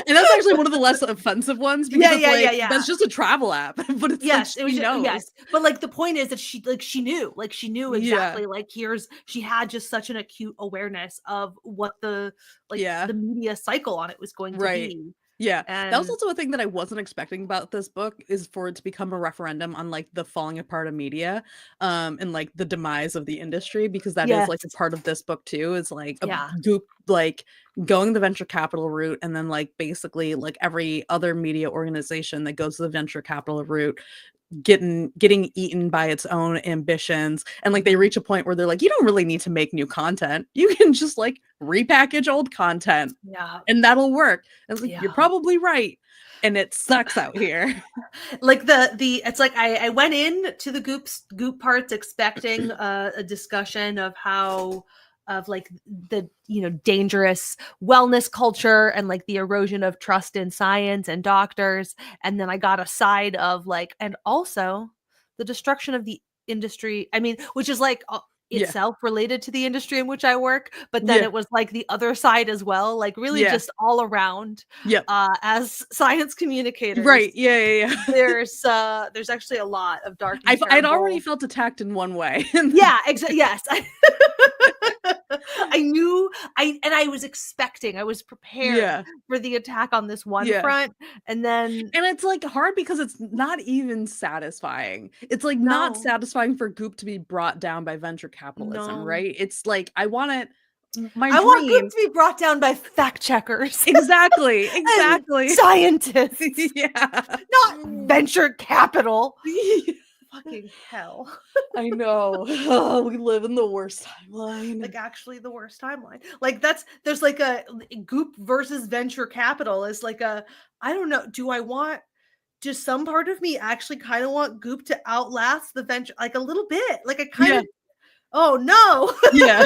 And that's actually one of the less offensive ones because Yeah, it's yeah, yeah, like, yeah. that's just a travel app, but it's like Yes, it was she just yes, knows. but, like, the point is that she knew Yeah. exactly, like, she had just such an acute awareness of what the Yeah. the media cycle on it was going to Right. be. Yeah, that was And also a thing that I wasn't expecting about this book, is for it to become a referendum on, like, the falling apart of media, and, like, the demise of the industry, because that is, yes. like, a part of this book too, is, like, a Yeah. Goop, like, going the venture capital route, and then, like, basically, like, every other media organization that goes the venture capital route getting eaten by its own ambitions, and, like, they Mhm. reach a point where they're like, "You don't really need to make new content. You can just, like, repackage old content, Yeah. and that'll work." I was like, "You're Yeah. probably right, and it sucks out here." Like the it's like I went in to the goop parts expecting a discussion of how of like the dangerous wellness culture and like the erosion of trust in science and doctors, and then I got a side of like, and also the destruction of the industry, I mean, which is like Yeah, itself related to the industry in which I work, but then yeah, it was like the other side as well, like really yeah, just all around. yep. As science communicators, Right, yeah, yeah, yeah. there's actually a lot of dark and I'd already terrible. felt attacked in one way, and then Yeah, yes. I knew I was expecting, I was prepared yeah, for the attack on this one yeah. front, and then And it's, like, hard because it's not even satisfying. It's, like, not no, satisfying for Goop to be brought down by venture capitalism, no. right? It's, like, I want it my I want Goop dream. to be brought down by fact checkers Exactly, and exactly. scientists, Yeah. not venture capital. Yeah. Fucking hell. I know. Oh, we live in the worst timeline. Like actually the worst timeline. Like there's like a Goop versus venture capital is like a, I don't know, do I want, just some part of me actually kind of want Goop to outlast the venture like a little bit. Like I kind Yeah, of, oh no. yeah.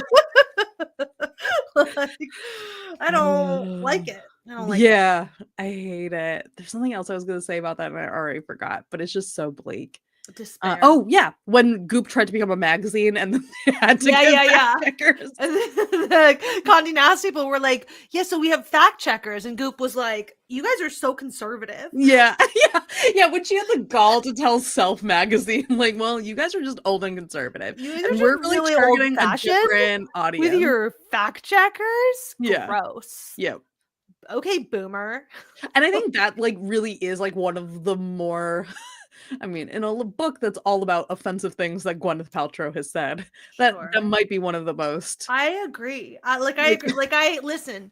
Like I don't like it. I don't like it. Yeah, I hate it. There's something else I was gonna say about that and I already forgot, but it's just so bleak. Despair. Oh, yeah, when Goop tried to become a magazine and then they had to Yeah, get yeah, fact yeah. checkers. And then the Condé Nast people were like, yeah, so we have fact checkers. And Goop was like, you guys are so conservative. Yeah, yeah, yeah, when she had the gall to tell Self Magazine, like, "Well, you guys are just old and conservative, You guys are and just we're really really old targeting a fashioned different with audience." your fact checkers. Yeah, Gross. yeah, Okay, boomer. and I think that, like, really is, like, one of the more I mean, in a book that's all about offensive things that Gwyneth Paltrow has said, that Sure. might be one of the most, I agree. I like agree. Like I listen,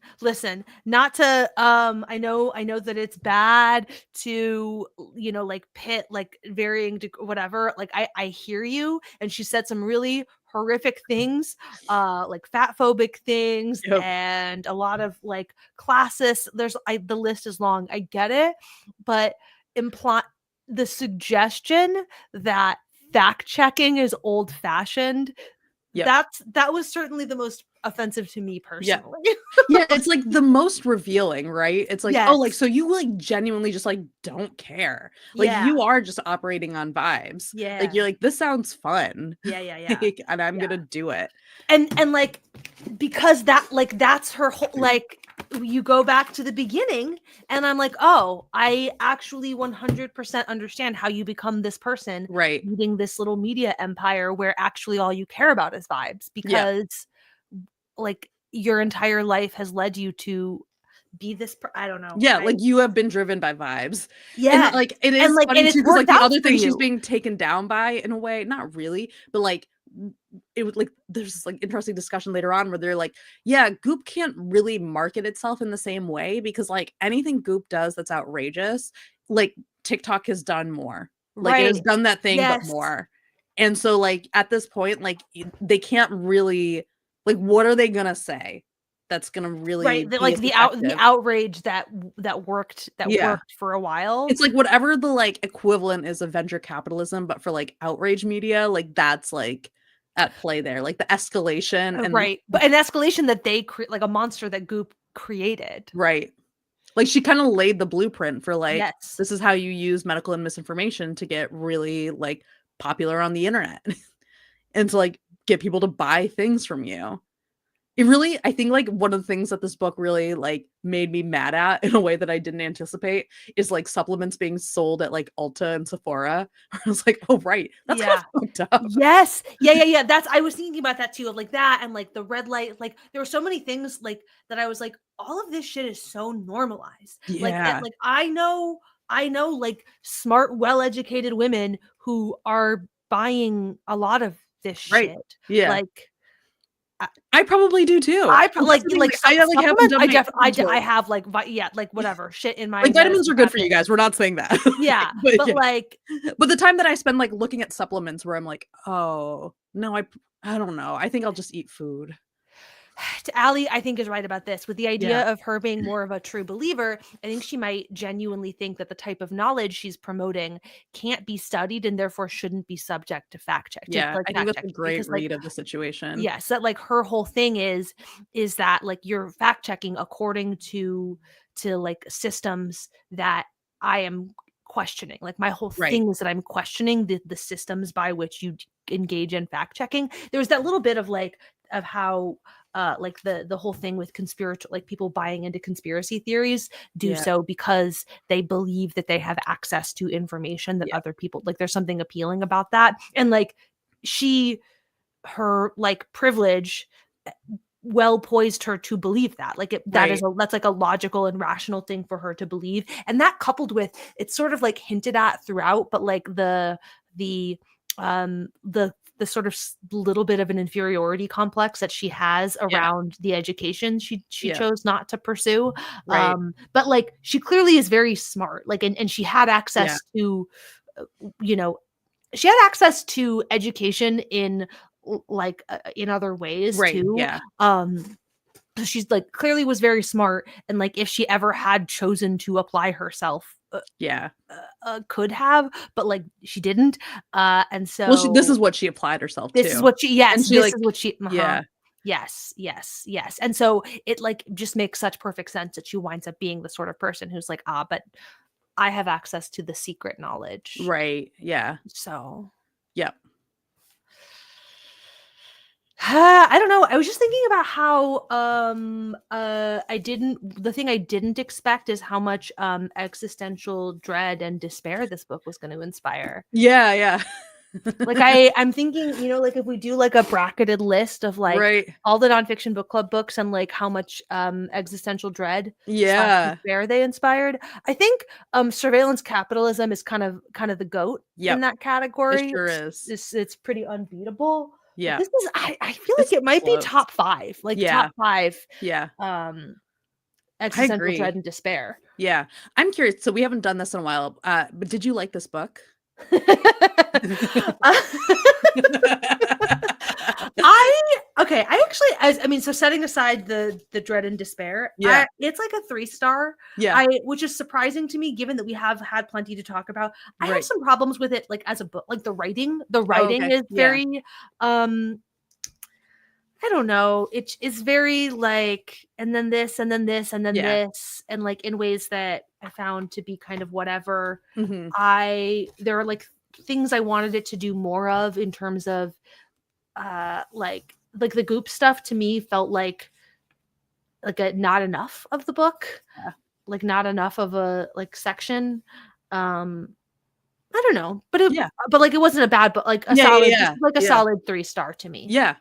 not to I know that it's bad to like pit like varying whatever. Like I hear you, and she said some really horrific things, like fat phobic things Yep, and a lot of like classist. The list is long. I get it, but imply the suggestion that fact checking is old fashioned, yep, that was certainly the most offensive to me yeah. personally. Yeah, it's, like, the most revealing, right? It's like, "Oh, like, Yes. so you, like, genuinely just, like, don't care. Like, Yeah. you are just operating on vibes. Like, Yeah. you're like, 'This sounds fun.' Yeah, yeah, yeah. Like, and I'm Yeah. gonna do it." And like because that like that's her whole like you go back to the beginning and I'm like, "Oh, I actually 100% understand how you become this person Right. leading this little media empire where actually all you care about is vibes Yeah. because like your entire life has led you to be this I don't know. Yeah, I like, you have been driven by vibes. And, Yes. like, it is And funny too it's because like, worked the out other for thing she's you. being taken down by, in a way, not really, but, like, it would like, there's this, like, interesting discussion later on where they're like, "Yeah, Goop can't really market itself in the same way because, like, anything Goop does that's outrageous, like, TikTok has done more. Like, it has Right. done that thing, but Yes. more." And so, like, at this point, like, they can't really, like, what are they gonna say that's gonna really Right, be as the effective? outrage that Yeah. worked for a while. It's like whatever the, like, equivalent is of venture capitalism, but for, like, outrage media, like, that's, like, at play there, like, the escalation and Right, but an escalation that they like a monster that Goop created. right. Like, she kinda laid the blueprint for, like, Yes. this is how you use medical and misinformation to get really, like, popular on the internet and to, like, get people to buy things from you. It really, I think, like, one of the things that this book really, like, made me mad at in a way that I didn't anticipate is, like, supplements being sold at, like, Ulta and Sephora. I was like, "Oh, right. That's kind Yeah. of fucked up." Yes. Yeah, yeah, yeah. That's I was thinking about that too, of like that and like the red light. Like there were so many things like that I was like, all of this shit is so normalized. Yeah. Like I know like smart, well-educated women who are buying a lot of this Right. shit. Yeah. Like I, I probably do too. I And that's the thing, I, like, haven't supplements. done my I inventory. have like yeah, like whatever shit in my Like, vitamins medicine are good for cabinet. you guys, we're not saying that. Like, Yeah, but but yeah. like But the time that I spend, like, looking at supplements where I'm like, "Oh, no, I don't know. I think I'll just eat food." to Allie, I think is right about this. With the Yeah. idea of her being more of a true believer, I think she might genuinely think that the type of knowledge she's promoting can't be studied and therefore shouldn't be subject to fact check, to Yeah, like I think fact that's a checking. great Because like read of the situation. yes, that like her whole thing is that like you're fact checking according to like systems that I am questioning. Like my whole Right. thing is that I'm questioning the systems by which you engage in fact checking. There was that little bit of like of how like the whole thing with conspirator like people buying into conspiracy theories do Yeah, so because they believe that they have access to information that yeah, other people like there's something appealing about that. And like she her like privilege well poised her to believe that like right. that's like a logical and rational thing for her to believe. And that coupled with it's sort of like hinted at throughout, but like the the sort of little bit of an inferiority complex that she has Yeah, around the education she yeah, chose not to pursue. right. But like she clearly is very smart, like and she had Yeah, access to uh, you know she had access to education in in other ways right, too. yeah, So she's like clearly was very smart, and like if she ever had chosen to apply herself yeah. could have, but like she didn't. And Well, this so is what she applied herself this is to, what she yes, and she, this like, is what she uh-huh. yeah, Yes, yes, yes. And so it like just makes such perfect sense that she winds up being the sort of person who's like, ah, but I have access to the secret knowledge. right, yeah, So yep. I don't know. I was just thinking about how the thing I didn't expect is how much existential dread and despair this book was going to inspire. Yeah, yeah. Like I'm thinking, like if we do like a bracketed list of like Right. all the nonfiction book club books and like how much existential dread slash Yeah. despair they inspired, I think surveillance capitalism is kind of the goat in Yep, that it category. sure is. It's pretty unbeatable. But Yeah, this is I feel like it's it might be close. top five, like top Yeah, five yeah, um I existential dread agree. and despair. Yeah. I'm curious, so we haven't done this in a while, but did you like this book? Uh, I okay, I actually I mean, so setting aside the dread and despair, Yeah, it's like a 3 star. yeah, Which is surprising to me given that we have had plenty to talk about. I have right. some problems with it like as a book, like the Oh, writing okay, is yeah, very I don't know. It's very like and then this and then this and then yeah, this and like in ways that I found to be kind of whatever. mhm, There are like things I wanted it to do more of in terms of like the goop stuff to me felt like a not enough of the book, yeah, like not enough of a like section. Um I don't know, yeah, but like it wasn't a bad but like a yeah, yeah, solid this yeah, is like a yeah, solid 3 star to me. yeah,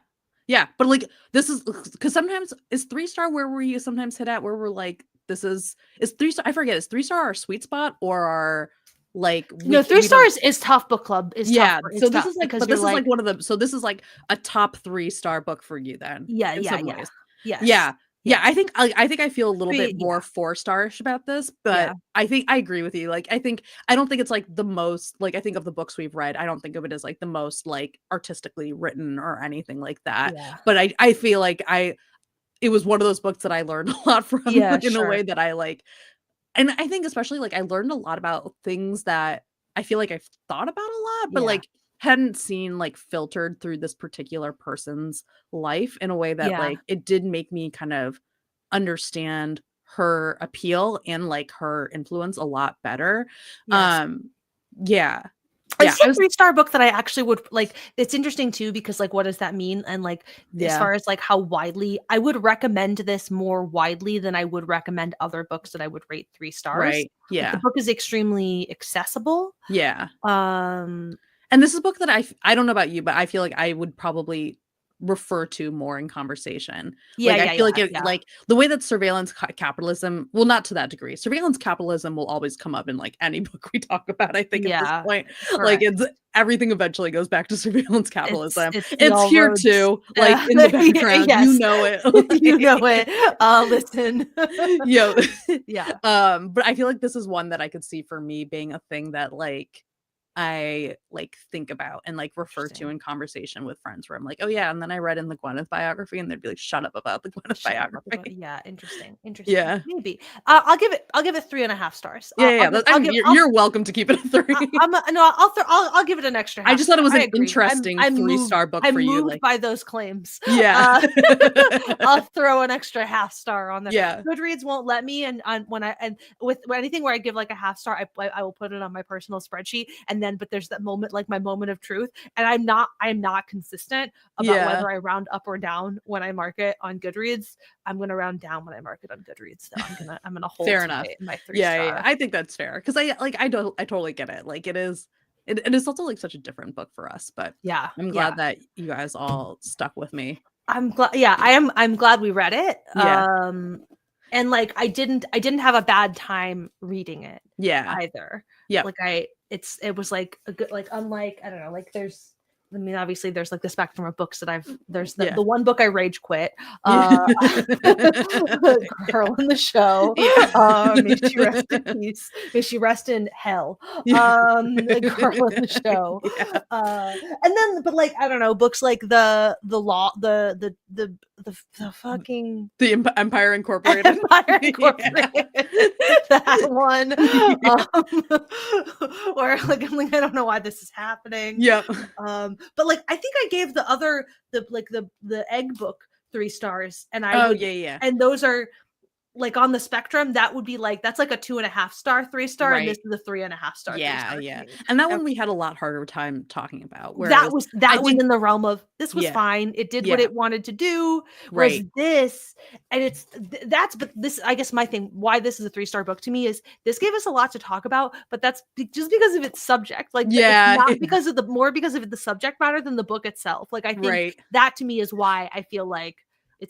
yeah, but, like, this is because sometimes is 3-star where we sometimes hit at where we're like, this is 3-star, I forget, is 3-star our sweet spot or our, like, No, three we don't. stars is tough book club is tough. Yeah, It's so this tough is like, because but you're this is like, like one of the, so this is like a top 3-star book for you then, yeah, in yeah, some yeah. ways. Yes. Yeah. Yeah, Yes. I think I feel a little bit Yeah. more 4-star-ish about this, Yeah. but I think I agree with you, like, I don't think it's, like, the most, like, I think of the books we've read, I don't think of it as, like, the most, like, artistically written or anything like that, Yeah. but I feel like it was one of those books that I learned a lot from Yeah, in a sure. way that I, like, and I think especially, like, I learned a lot about things that I feel like I've thought about a lot, but, Yeah. like, hadn't seen, like, filtered through this particular person's life in a way that, Yeah. like, it did make me kind of understand her appeal and, like, her influence a lot better. Yes. Um, yeah. It's a 3-star book that I actually would like. It's interesting too, because like, what does that mean? And like, as far as like how widely, I would recommend this more widely than I would recommend other books that I would rate 3 stars. Right. Like, the book is extremely accessible. Yeah. And this is a book that I don't know about you, but I feel like I would probably refer to more in conversation. Like, I feel like it, like the way that surveillance capitalism, well, not to that degree. Surveillance capitalism will always come up in like any book we talk about, I think, at this point. Like, it's everything eventually goes back to surveillance capitalism. It's here roads. Too, like in the background. Yes. You know it. Like, you know it. Listen. Yeah. But I feel like this is one that I could see for me being a thing that like I like think about and like refer to in conversation with friends where I'm like, oh yeah, and then I read in the Gwyneth biography, and they'd be like, shut up about the Gwyneth biography. Yeah, interesting. Yeah, maybe. I'll give it 3.5 stars. You're welcome to keep it a 3. I'll give it an extra half. I just thought it was an interesting 3-star book for you. I'm moved by those claims. Yeah, I'll throw an extra half star on there. Yeah, Goodreads won't let me, and with anything where I give like a half star, I will put it on my personal spreadsheet, and then but there's that moment, like my moment of truth, and I'm not consistent about whether I round up or down when I mark it on Goodreads. I'm gonna round down when I mark it on Goodreads, so I'm gonna hold fair enough. My 3-star. Yeah, I think that's fair, because I totally get it. Like, it is also like such a different book for us, but I'm glad that you guys all stuck with me. I'm glad. I'm glad we read it. And like I didn't have a bad time reading it. Either. Like it was like a good, like, unlike, I don't know, like obviously there's like the spectrum of books that there's the one book I rage quit, Girl in the Show, may she rest in peace, may she rest in hell, Girl in the Show, and then, but like, I don't know, books like the fucking the Empire Incorporated, that one, where like I'm like, I don't know why this is happening. But like, I think I gave the egg book 3 stars, and and those are like on the spectrum, that would be like, that's like a 2.5 star, 3-star, and this is a 3.5 star. And that one we had a lot harder time talking about. That was in the realm of, this was fine, it did what it wanted to do. Whereas this, and but this, I guess my thing, why this is a 3-star book to me, is this gave us a lot to talk about, but that's just because of its subject. Like, it's not because of the subject matter than the book itself. Like, I think that to me is why I feel like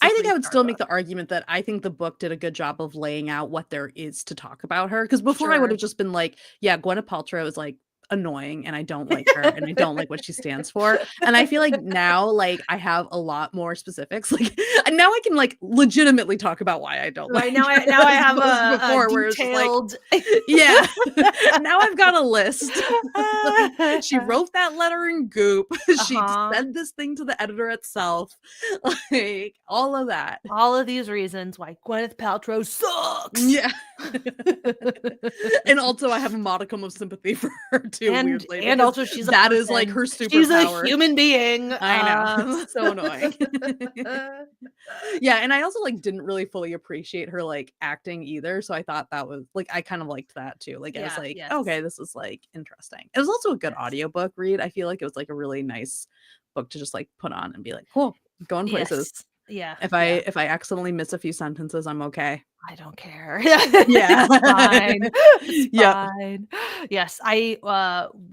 I think I would still make the argument that I think the book did a good job of laying out what there is to talk about her. Because before I would have just been like, yeah, Gwyneth Paltrow is like annoying, and I don't like her, and I don't like what she stands for. And I feel like now, like, I have a lot more specifics. Like, now I can like legitimately talk about why I don't like now her. I have a detailed, like, now I've got a list. Like, she wrote that letter in Goop. She said this thing to the editor itself. Like, all of that. All of these reasons why Gwyneth Paltrow sucks. Yeah. And also I have a modicum of sympathy for her too, weirdly. And also she's that is like her superpower. She's a human being. I know. It's so annoying. Yeah, and I also like didn't really fully appreciate her like acting either. So I thought that was like, I kind of liked that too. Like, I was like, okay, this is like interesting. It was also a good audiobook read. I feel like it was like a really nice book to just like put on and be like, cool, going places. If I accidentally miss a few sentences, I'm okay. I don't care. It's fine. Fine. Yes, I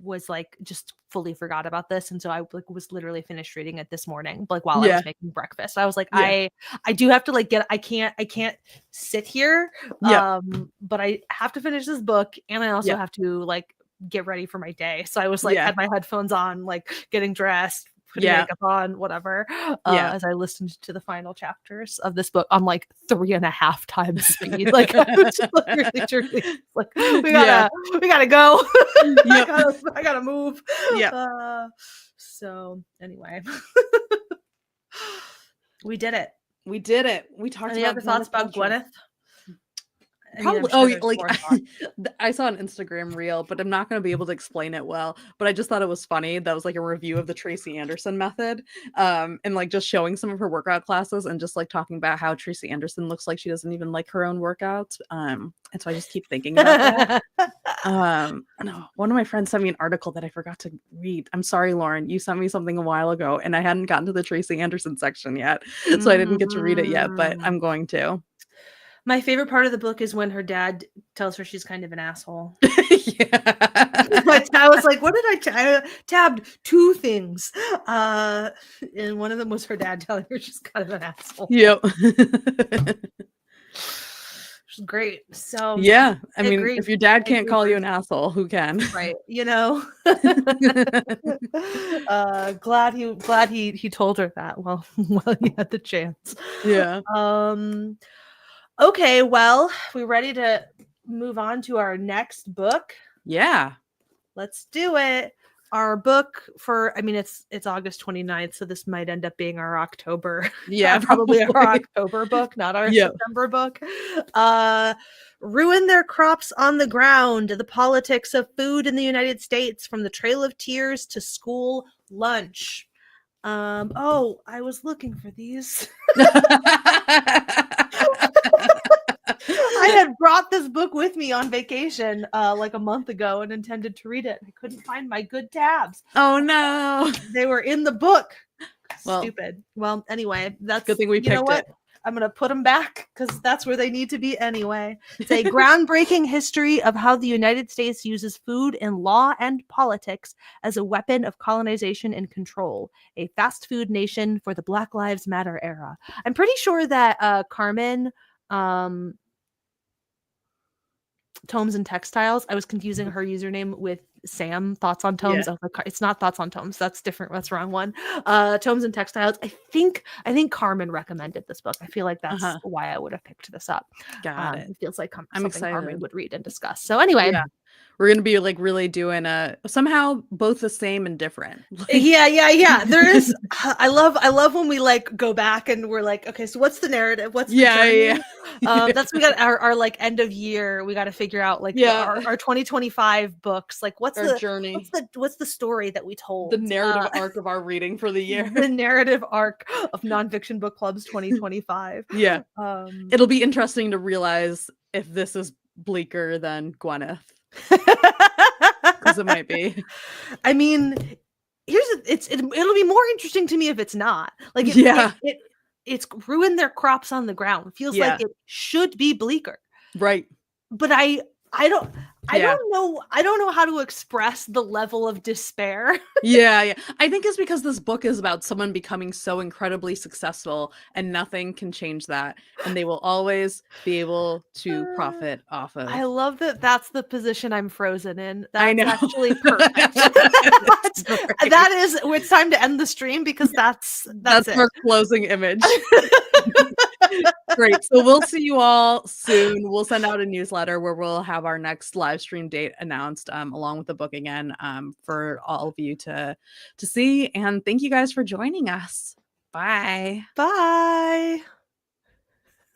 was like, just fully forgot about this, and so I like was literally finished reading it this morning, like while I was making breakfast. I was like, I do have to like I can't sit here, but I have to finish this book, and I also have to like get ready for my day. So I was like, had my headphones on, like getting dressed, putting makeup on, whatever, as I listened to the final chapters of this book on like 3.5 times speed. Like, I was just like, really truly, like, we gotta go. I gotta move. So anyway, we did it. We talked Any about other thoughts about Gwyneth? I mean, I'm Probably. sure Oh, there's like more thought. I saw an Instagram reel, but I'm not going to be able to explain it well. But I just thought it was funny. That was like a review of the Tracy Anderson method, and like just showing some of her workout classes and just like talking about how Tracy Anderson looks like she doesn't even like her own workouts. And so I just keep thinking about that. No, one of my friends sent me an article that I forgot to read. I'm sorry, Lauren. You sent me something a while ago, and I hadn't gotten to the Tracy Anderson section yet, so I didn't get to read it yet. But Mm. I'm going to. My favorite part of the book is when her dad tells her she's kind of an asshole. Yeah. I was like, what did I tabbed 2 things. And one of them was her dad telling her she's kind of an asshole. Yep. Which is great. So Yeah. I mean, agree. if your dad I can't agree call you for an asshole, who can? right, you know. Glad he told her that while he had the chance. Yeah. Okay, well, we ready to move on to our next book? Yeah. Let's do it. Our book for, I mean, it's August 29th, so this might end up being our October. Yeah, Probably our probably. October book, not our Yep. September book. Ruin Their Crops on the Ground, the politics of food in the United States from the Trail of Tears to school lunch. Oh, I was looking for these. I had brought this book with me on vacation like a month ago and intended to read it. I couldn't find my good tabs. Oh no. They were in the book. Well, Stupid. Well, anyway, that's good thing we you know picked what? it. I'm going to put them back because that's where they need to be anyway. It's a groundbreaking history of how the United States uses food in law and politics as a weapon of colonization and control. A fast food nation for the Black Lives Matter era. I'm pretty sure that Carmen Tomes and Textiles. I was confusing her username with Sam Thoughts on Tomes. Yeah. I was like, it's not Thoughts on Tomes. That's different. That's the wrong one. Tomes and Textiles. I think Carmen recommended this book. I feel like that's why I would have picked this up. Got it. It feels like I'm something excited. Carmen would read and discuss. So anyway. Yeah. We're gonna be like really doing somehow both the same and different. Like, yeah. There is. I love when we like go back and we're like, okay, so what's the narrative? What's the journey? That's we got our like end of year. We got to figure out like our 2025 books. Like what's our the journey? What's the story that we told? The narrative arc of our reading for the year. The narrative arc of Nonfiction Book Club's 2025. Yeah. It'll be interesting to realize if this is bleaker than Gwyneth. Because it might be. I mean, it'll be more interesting to me if it's not. Like it's ruined their crops on the ground. It feels like it should be bleaker. Right. But I don't know how to express the level of despair. Yeah. I think it's because this book is about someone becoming so incredibly successful and nothing can change that. And they will always be able to profit off of. I love that that's the position I'm frozen in. That's I know. actually perfect. That is, it's time to end the stream because that's our closing image. Great. So we'll see you all soon. We'll send out a newsletter where we'll have our next live stream date announced along with the book again for all of you to see. And thank you guys for joining us. Bye. Bye.